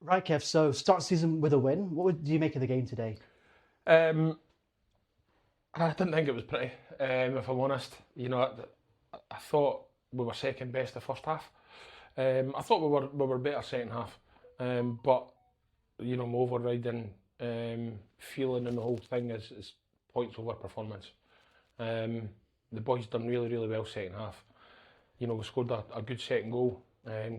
Right, Kev. So start the season with a win. Do you make of the game today? Um, I didn't think it was pretty, if I'm honest. I thought we were second best the first half. I thought we were better second half. But my overriding feeling in the whole thing is points over performance. Um, the boys done really, really well second half. We scored a good second goal.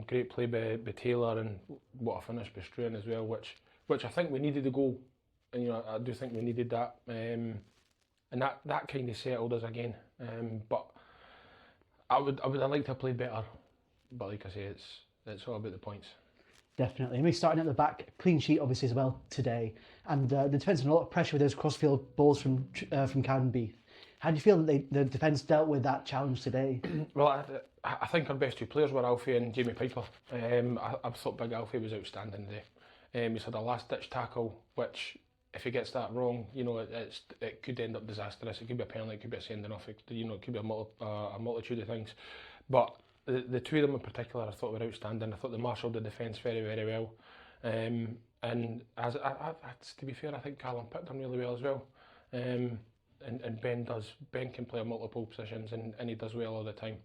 Great play by Taylor, and what a finish by Struan as well, which I think we needed the goal. And I do think we needed that. And that kind of settled us again. But I would have liked to have played better. But like I say, it's all about the points. Definitely. And we starting at the back, clean sheet obviously as well today, and the defence had a lot of pressure with those crossfield balls from Cowdenbeath. How do you feel that the defence dealt with that challenge today? Well, I think our best two players were Alfie and Jamie Piper. I thought Big Alfie was outstanding today. He's had a last-ditch tackle, which if he gets that wrong, it could end up disastrous. It could be a penalty, it could be a sending off. It could be a multitude of things. But the two of them in particular, I thought were outstanding. I thought they marshalled the defence very, very well. And to be fair, I think Callum picked them really well as well. And Ben can play multiple positions, and he does well all the time.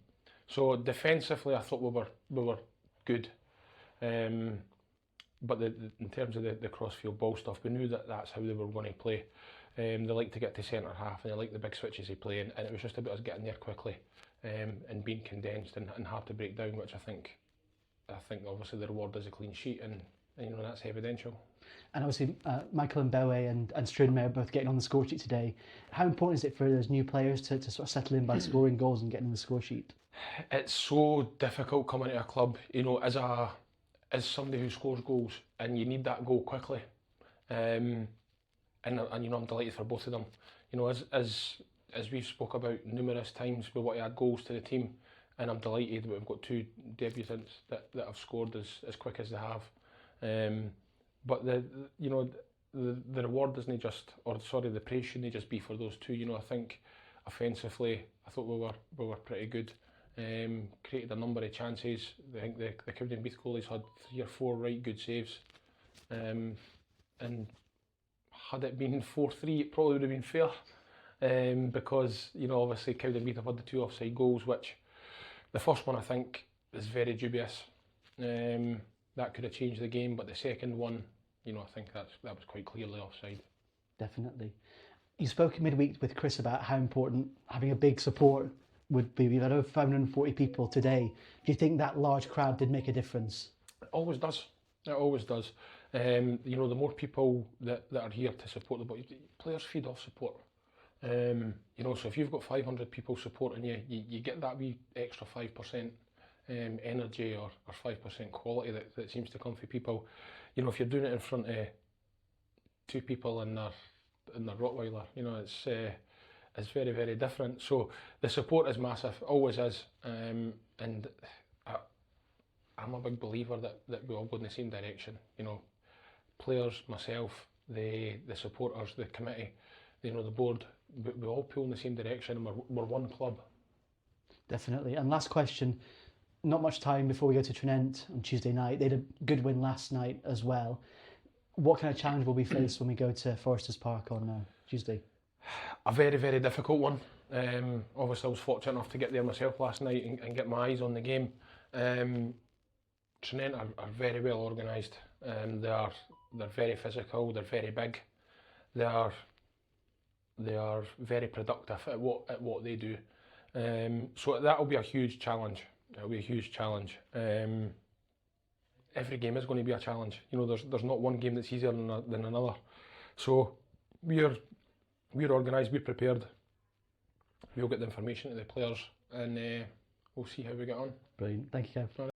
So defensively, I thought we were good. But in terms of the crossfield ball stuff, we knew that's how they were going to play. They like to get to centre half, and they like the big switches they play, and it was just about us getting there quickly, and being condensed and hard to break down, which I think obviously the reward is a clean sheet, and that's evidential. And obviously, Michael and Bowie and Struan are both getting on the score sheet today. How important is it for those new players to sort of settle in by scoring goals and getting on the score sheet? It's so difficult coming to a club, as somebody who scores goals, and you need that goal quickly. And I'm delighted for both of them. As we've spoke about numerous times, we want to add goals to the team, and I'm delighted that we've got two debutants that have scored as quick as they have. But the reward doesn't just, or sorry, the praise shouldn't just be for those two. I think offensively, I thought we were pretty good. Created a number of chances. I think the Cowdenbeath goalies had 3 or 4 right good saves. And had it been 4-3, it probably would have been fair. Because obviously Cowdenbeath have had the 2 offside goals, which the first one I think is very dubious. That could have changed the game, but the second one, I think that was quite clearly offside. Definitely. You spoke midweek with Chris about how important having a big support would be. We've had over 540 people today. Do you think that large crowd did make a difference? It always does. It always does. The more people that are here to support the boys, players feed off support. So if you've got 500 people supporting you, you get that wee extra 5% energy or 5% quality that seems to come from people. If you're doing it in front of 2 people in their Rottweiler, it's very, very different. So the support is massive, always is. And I'm a big believer that we all go in the same direction. Players, myself, the supporters, the committee, the board, we all pull in the same direction, and we're one club. Definitely. And last question, not much time before we go to Trinent on Tuesday night. They had a good win last night as well. What kind of challenge will we face when we go to Foresters Park on Tuesday? A very, very difficult one. Obviously I was fortunate enough to get there myself last night and get my eyes on the game. Trinent are very well organised. They're very physical, they're very big. They are very productive at what they do. So that will be a huge challenge. It'll be a huge challenge. Every game is going to be a challenge. There's not one game that's easier than another. So we're organised, we're prepared. We'll get the information to the players, and we'll see how we get on. Brilliant. Thank you, Kev.